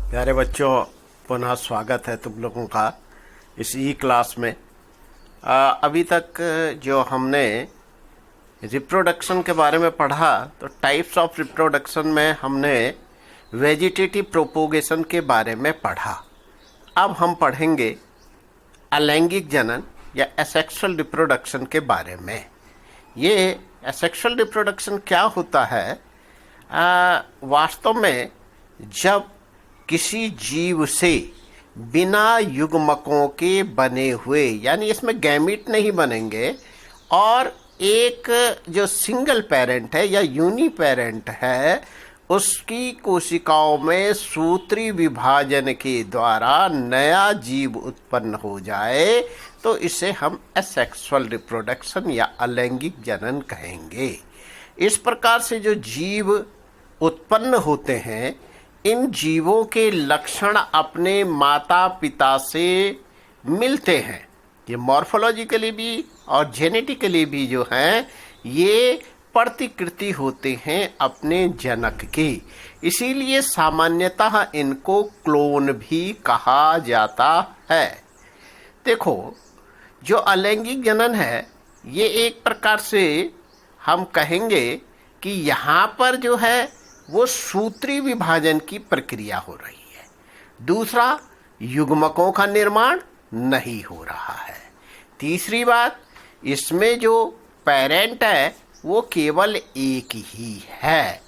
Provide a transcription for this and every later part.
प्यारे बच्चों, पुनः स्वागत है तुम लोगों का इस ई क्लास में। अभी तक जो हमने रिप्रोडक्शन के बारे में पढ़ा, तो टाइप्स ऑफ रिप्रोडक्शन में हमने वेजिटेटिव प्रोपोगेशन के बारे में पढ़ा। अब हम पढ़ेंगे अलैंगिक जनन या एसेक्सुअल रिप्रोडक्शन के बारे में। ये एसेक्सुअल रिप्रोडक्शन क्या होता है? वास्तव में जब किसी जीव से बिना युग्मकों के बने हुए, यानी इसमें गैमीट नहीं बनेंगे, और एक जो सिंगल पेरेंट है या यूनी पेरेंट है, उसकी कोशिकाओं में सूत्री विभाजन के द्वारा नया जीव उत्पन्न हो जाए, तो इसे हम एसेक्सुअल रिप्रोडक्शन या अलैंगिक जनन कहेंगे। इस प्रकार से जो जीव उत्पन्न होते हैं, इन जीवों के लक्षण अपने माता पिता से मिलते हैं। ये मॉर्फोलॉजिकली भी और जेनेटिकली भी जो हैं, ये प्रतिकृति होते हैं अपने जनक के। इसीलिए सामान्यतः इनको क्लोन भी कहा जाता है। देखो, जो अलैंगिक जनन है, ये एक प्रकार से हम कहेंगे कि यहाँ पर जो है वो सूत्री विभाजन की प्रक्रिया हो रही है। दूसरा, युग्मकों का निर्माण नहीं हो रहा है। तीसरी बात, इसमें जो पेरेंट है वो केवल एक ही है,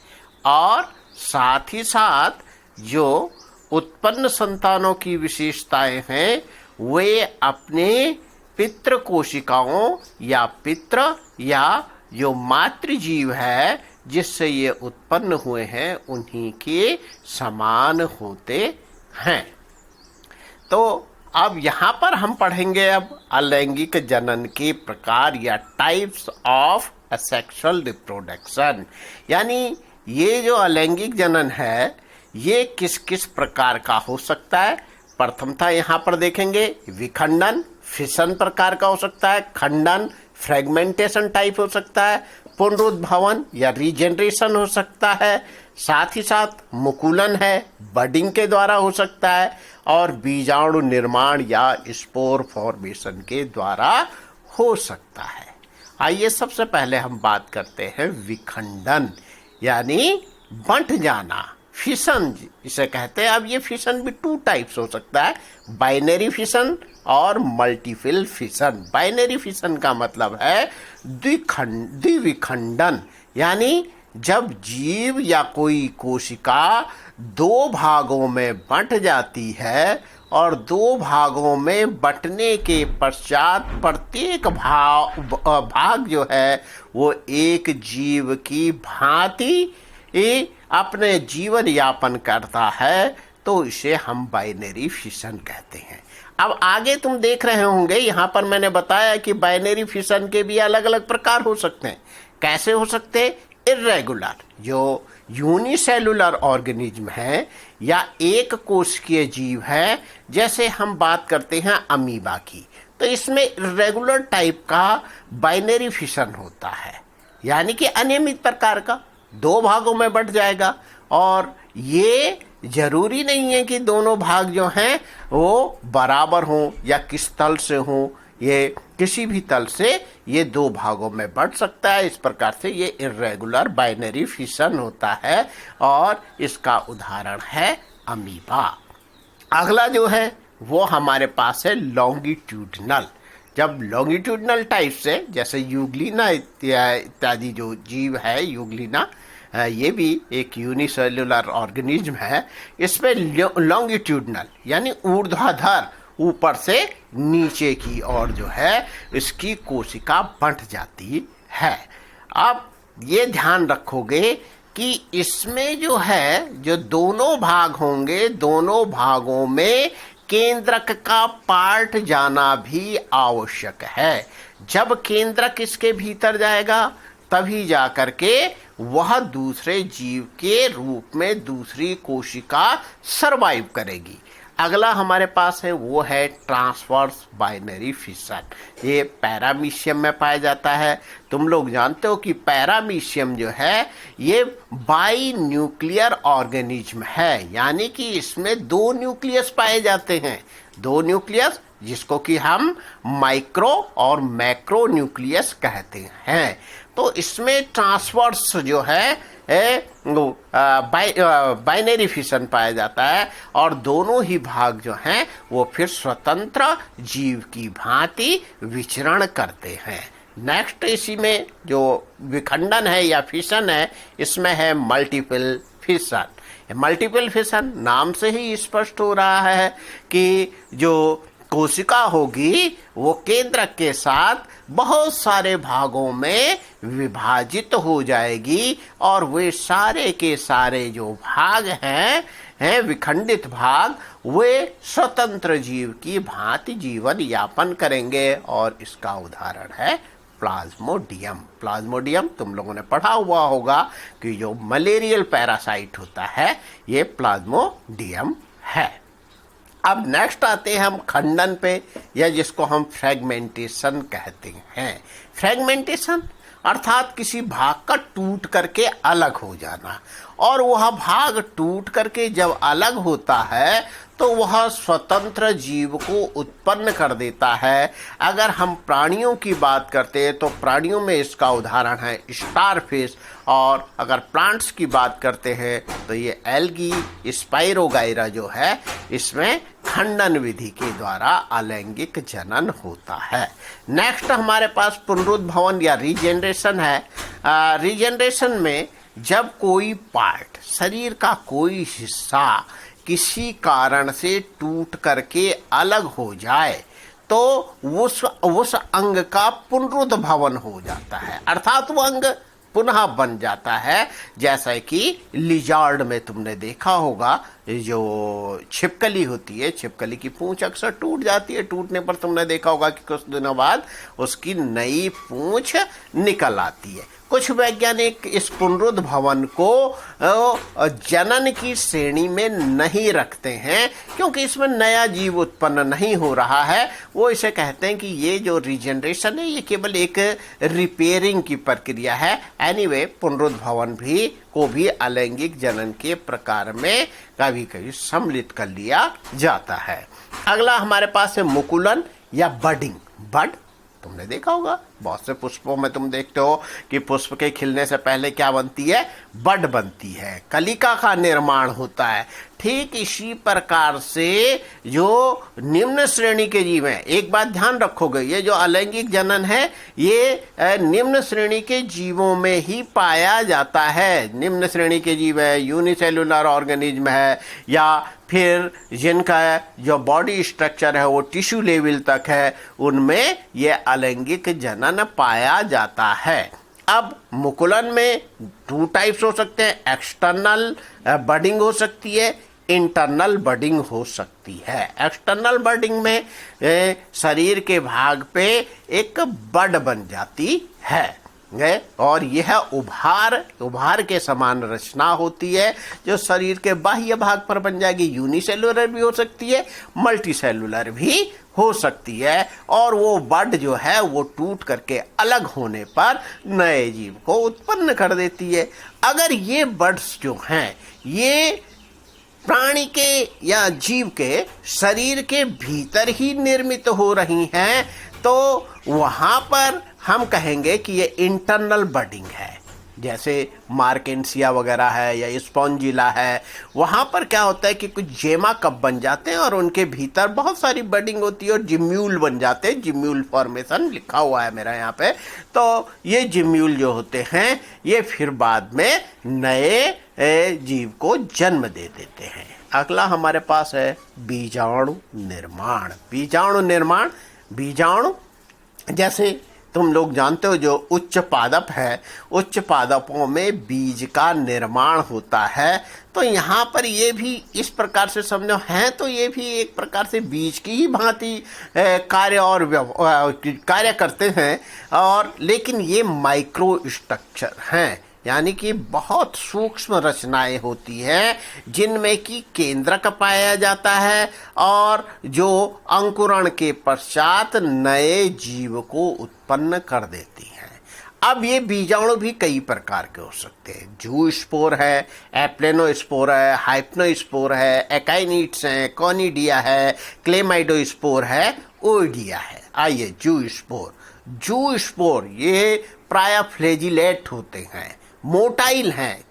और साथ ही साथ जो उत्पन्न संतानों की विशेषताएं हैं, वे अपने पितृ कोशिकाओं या पितृ या जो मातृजीव है जिससे ये उत्पन्न हुए हैं, उन्हीं के समान होते हैं। तो अब यहाँ पर हम पढ़ेंगे अब अलैंगिक जनन के प्रकार या टाइप्स ऑफ एसेक्सुअल रिप्रोडक्शन। यानी ये जो अलैंगिक जनन है, ये किस किस प्रकार का हो सकता है। प्रथमतः यहाँ पर देखेंगे विखंडन, फिशन प्रकार का हो सकता है। खंडन, फ्रेगमेंटेशन टाइप हो सकता है। पुनरुद्भवन या रीजनरेशन हो सकता है। साथ ही साथ मुकुलन है, बडिंग के द्वारा हो सकता है। और बीजाणु निर्माण या स्पोर फॉर्मेशन के द्वारा हो सकता है। आइए सबसे पहले हम बात करते हैं विखंडन, यानी बंट जाना, फिशन इसे कहते हैं। अब ये फिशन भी टू टाइप्स हो सकता है, बाइनरी फिशन और मल्टीपल फिशन। बाइनरी फिशन का मतलब है द्विविखंडन, यानी जब जीव या कोई कोशिका दो भागों में बंट जाती है, और दो भागों में बंटने के पश्चात प्रत्येक भाग जो है वो एक जीव की भांति अपने जीवन यापन करता है, तो इसे हम बाइनरी फिशन कहते हैं। अब आगे तुम देख रहे होंगे, यहाँ पर मैंने बताया कि बाइनरी फिशन के भी अलग अलग प्रकार हो सकते हैं। कैसे हो सकते हैं? इर्रेगुलर, जो यूनिसेलुलर ऑर्गेनिज्म है या एक कोशिकीय जीव है, जैसे हम बात करते हैं अमीबा की, तो इसमें इर्रेगुलर टाइप का बाइनरी फिशन होता है, यानी कि अनियमित प्रकार का दो भागों में बंट जाएगा। और ये जरूरी नहीं है कि दोनों भाग जो हैं वो बराबर हों या किस तल से हों, ये किसी भी तल से ये दो भागों में बढ़ सकता है। इस प्रकार से ये इर्रेगुलर बाइनरी फिशन होता है, और इसका उदाहरण है अमीबा। अगला जो है वो हमारे पास है लॉन्गिट्यूडनल। जब लॉन्गिट्यूडनल टाइप से, जैसे यूग्लिना इत्यादि जो जीव है, यूग्लिना ये भी एक यूनिसेलुलर ऑर्गेनिज्म है, इसमें लॉन्गिट्यूडनल यानी ऊर्ध्वाधर, ऊपर से नीचे की ओर जो है इसकी कोशिका बंट जाती है। अब ये ध्यान रखोगे कि इसमें जो है, जो दोनों भाग होंगे, दोनों भागों में केंद्रक का पार्ट जाना भी आवश्यक है। जब केंद्रक इसके भीतर जाएगा, तभी जाकर के वह दूसरे जीव के रूप में दूसरी कोशिका सरवाइव करेगी। अगला हमारे पास है वो है ट्रांसवर्स बाइनरी फिशन। ये पैरामीशियम में पाया जाता है। तुम लोग जानते हो कि पैरामीशियम जो है ये बाई न्यूक्लियर ऑर्गेनिज्म है, यानी कि इसमें दो न्यूक्लियस पाए जाते हैं, दो न्यूक्लियस जिसको कि हम माइक्रो और मैक्रो न्यूक्लियस कहते हैं। तो इसमें ट्रांसवर्स जो है बाइनरी फिशन पाया जाता है और दोनों ही भाग जो हैं वो फिर स्वतंत्र जीव की भांति विचरण करते हैं। नेक्स्ट इसी में जो विखंडन है या फिशन है, इसमें है मल्टीपल फिशन। मल्टीपल फिशन नाम से ही स्पष्ट हो रहा है कि जो कोशिका होगी वो केंद्रक के साथ बहुत सारे भागों में विभाजित हो जाएगी और वे सारे के सारे जो भाग हैं विखंडित भाग, वे स्वतंत्र जीव की भांति जीवन यापन करेंगे। और इसका उदाहरण है प्लाज्मोडियम। प्लाज्मोडियम तुम लोगों ने पढ़ा हुआ होगा कि जो मलेरियल पैरासाइट होता है ये प्लाज्मोडियम है। अब नेक्स्ट आते हैं हम खंडन पे, या जिसको हम फ्रेगमेंटेशन कहते हैं। फ्रेगमेंटेशन अर्थात किसी भाग का टूट करके अलग हो जाना, और वह भाग टूट करके जब अलग होता है तो वह स्वतंत्र जीव को उत्पन्न कर देता है। अगर हम प्राणियों की बात करते हैं तो प्राणियों में इसका उदाहरण है स्टारफिश, और अगर प्लांट्स की बात करते हैं तो ये एल्गी, स्पाइरोगाइरा जो है, इसमें खंडन विधि के द्वारा अलैंगिक जनन होता है। नेक्स्ट हमारे पास पुनरुद्भवन या रीजेनरेशन है। रीजेनरेशन में जब कोई पार्ट, शरीर का कोई हिस्सा किसी कारण से टूट करके अलग हो जाए तो उस अंग का पुनरुद्भवन हो जाता है, अर्थात वो अंग पुनः बन जाता है। जैसा कि लिजार्ड में तुमने देखा होगा, जो छिपकली होती है, छिपकली की पूंछ अक्सर टूट जाती है, टूटने पर तुमने देखा होगा कि कुछ दिनों बाद उसकी नई पूंछ निकल आती है। कुछ वैज्ञानिक इस पुनरुद्भवन को जनन की श्रेणी में नहीं रखते हैं, क्योंकि इसमें नया जीव उत्पन्न नहीं हो रहा है। वो इसे कहते हैं कि ये जो रीजनरेशन है ये केवल एक रिपेयरिंग की प्रक्रिया है। एनीवे, पुनरुद्भवन को भी अलैंगिक जनन के प्रकार में कभी कभी सम्मिलित कर लिया जाता है। अगला हमारे पास है मुकुलन या बडिंग। बड तुमने देखा होगा, बहुत से पुष्पों में तुम देखते हो कि पुष्प के खिलने से पहले क्या बनती है, बड बनती है, कलिका का निर्माण होता है। ठीक इसी प्रकार से जो निम्न श्रेणी के जीव हैं, एक बात ध्यान रखोगे, ये जो अलैंगिक जनन है ये निम्न श्रेणी के जीवों में ही पाया जाता है। निम्न श्रेणी के जीव है, यूनिसेलुलर ऑर्गेनिज्म है, या फिर जिनका जो बॉडी स्ट्रक्चर है वो टिश्यू लेवल तक है, उनमें ये अलैंगिक जनन पाया जाता है। अब मुकुलन में 2 टाइप्स हो सकते हैं, एक्सटर्नल बडिंग हो सकती है, इंटरनल बडिंग हो सकती है। एक्सटर्नल बडिंग में शरीर के भाग पे एक बड बन जाती है और यह उभार के समान रचना होती है जो शरीर के बाह्य भाग पर बन जाएगी। यूनिसेलुलर भी हो सकती है, मल्टीसेलुलर भी हो सकती है, और वो बड जो है वो टूट करके अलग होने पर नए जीव को उत्पन्न कर देती है। अगर ये बड्स जो हैं ये प्राणी के या जीव के शरीर के भीतर ही निर्मित हो रही हैं तो वहां पर हम कहेंगे कि ये इंटरनल बडिंग है। जैसे मार्केंसिया वगैरह है या स्पॉन्जिला है, वहां पर क्या होता है कि कुछ जेमा कप बन जाते हैं और उनके भीतर बहुत सारी बडिंग होती है और जिम्यूल बन जाते हैं। जिम्यूल फॉर्मेशन लिखा हुआ है मेरा यहाँ पे। तो ये जिम्यूल जो होते हैं ये फिर बाद में नए जीव को जन्म दे देते हैं। अगला हमारे पास है बीजाणु निर्माण। बीजाणु निर्माण, बीजाणु जैसे तुम लोग जानते हो जो उच्च पादप है, उच्च पादपों में बीज का निर्माण होता है। तो यहाँ पर ये भी इस प्रकार से समझो हैं, तो ये भी एक प्रकार से बीज की ही भांति कार्य करते हैं, और लेकिन ये माइक्रो स्ट्रक्चर हैं, यानी कि बहुत सूक्ष्म रचनाएं होती हैं जिनमें कि केंद्रक पाया जाता है और जो अंकुरण के पश्चात नए जीव को उत्पन्न कर देती हैं। अब ये बीजाणु भी कई प्रकार के हो सकते हैं। जू स्पोर है, एप्लेनोस्पोर है, हाइप्नोस्पोर है, एकाइनिट्स हैं, कॉनिडिया है, क्लेमाइडोस्पोर है, ओइडिया है। आइए जू स्पोर ये प्राय फ्लैजिलेट होते हैं, मोटाइल हैं,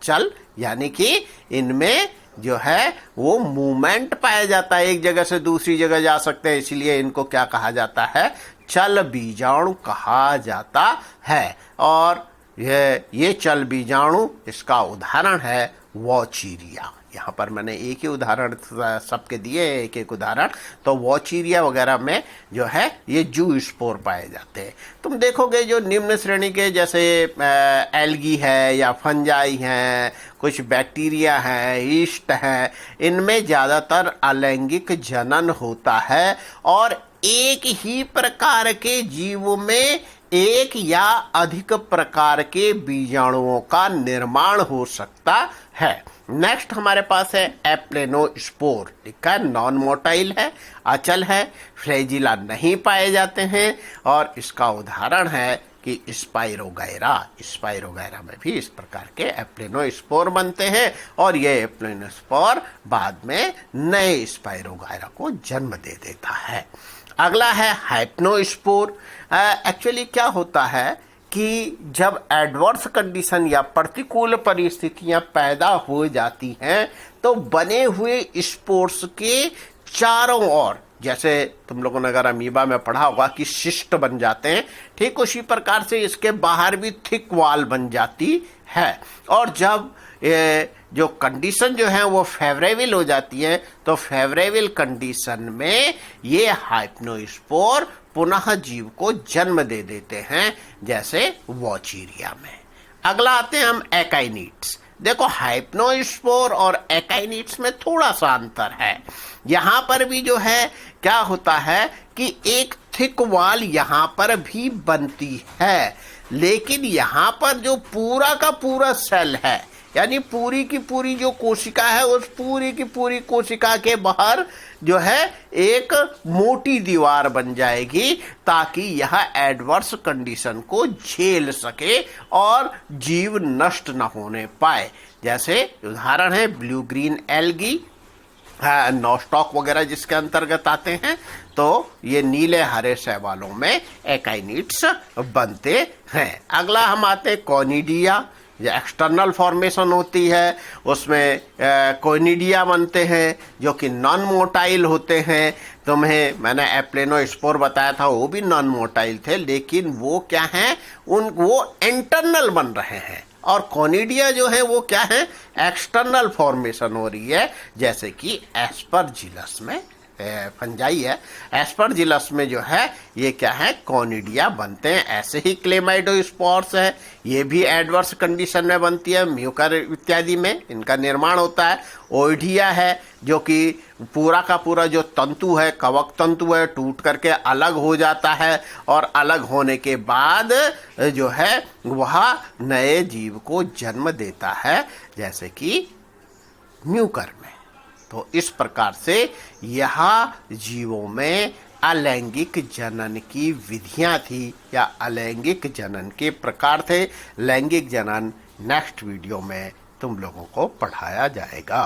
चल यानी कि इनमें जो है वो मूवमेंट पाया जाता है, एक जगह से दूसरी जगह जा सकते हैं, इसलिए इनको क्या कहा जाता है, चल बीजाणु कहा जाता है। और ये चल बीजाणु, इसका उदाहरण है वॉचीरिया। यहाँ पर मैंने एक ही उदाहरण सबके दिए, एक एक उदाहरण। तो वॉचीरिया वगैरह में जो है ये जू स्पोर पाए जाते हैं। तुम देखोगे जो निम्न श्रेणी के जैसे एल्गी है या फंजाई हैं, कुछ बैक्टीरिया हैं, ईस्ट हैं, इनमें ज़्यादातर अलैंगिक जनन होता है और एक ही प्रकार के जीवों में एक या अधिक प्रकार के बीजाणुओं का निर्माण हो सकता है। नेक्स्ट हमारे पास है एप्लेनोस्पोर, लिखा है नॉन मोटाइल है, अचल है, फ्लैजिला नहीं पाए जाते हैं और इसका उदाहरण है कि स्पाइरोगैरा में भी इस प्रकार के एप्लेनोस्पोर बनते हैं और ये एप्लेनोस्पोर बाद में नए स्पाइरोगैरा को जन्म दे देता है। अगला है हाइप्नोस्पोर। एक्चुअली क्या होता है कि जब एडवर्स कंडीशन या प्रतिकूल परिस्थितियां पैदा हो जाती हैं तो बने हुए स्पोर्स के चारों ओर, जैसे तुम लोगों ने अगर अमीबा में पढ़ा होगा कि शिस्ट बन जाते हैं, ठीक उसी प्रकार से इसके बाहर भी थिक वॉल बन जाती है। और जब जो कंडीशन जो है वो फेवरेबल हो जाती है तो फेवरेबल कंडीशन में ये हाइप्नोस्पोर पुनः जीव को जन्म दे देते हैं, जैसे वॉचीरिया में। अगला आते हैं हम एकाइनिट्स। देखो हाइप्नोस्पोर और एकाइनिट्स में थोड़ा सा अंतर है। यहाँ पर भी जो है क्या होता है कि एक थिक वॉल यहाँ पर भी बनती है, लेकिन यहाँ पर जो पूरा का पूरा सेल है, यानी पूरी की पूरी जो कोशिका है, उस पूरी की पूरी कोशिका के बाहर जो है एक मोटी दीवार बन जाएगी ताकि यह एडवर्स कंडीशन को झेल सके और जीव नष्ट न होने पाए। जैसे उदाहरण है ब्लू ग्रीन एल्गी, नॉस्टॉक वगैरह जिसके अंतर्गत आते हैं, तो ये नीले हरे शैवालों में एकाइनिट्स बनते हैं। अगला हम आते हैं कॉनिडिया, जो एक्सटर्नल फॉर्मेशन होती है, उसमें कोनिडिया बनते हैं जो कि नॉन मोटाइल होते हैं। तुम्हें मैंने एप्लेनोस्पोर बताया था, वो भी नॉन मोटाइल थे, लेकिन वो क्या हैं, वो इंटरनल बन रहे हैं। और कोनिडिया जो है वो क्या है, एक्सटर्नल फॉर्मेशन हो रही है, जैसे कि एस्परजिलस में फंजाई है, एस्परजिलस में जो है ये क्या है, कॉनिडिया बनते हैं। ऐसे ही क्लेमाइडोस्पोर्स है, ये भी एडवर्स कंडीशन में बनती है, म्यूकर इत्यादि में इनका निर्माण होता है। ओइडिया है जो कि पूरा का पूरा जो तंतु है, कवक तंतु है, टूट करके अलग हो जाता है और अलग होने के बाद जो है वह नए जीव को जन्म देता है, जैसे कि म्यूकर में। तो इस प्रकार से यह जीवों में अलैंगिक जनन की विधियां थी या अलैंगिक जनन के प्रकार थे। लैंगिक जनन नेक्स्ट वीडियो में तुम लोगों को पढ़ाया जाएगा।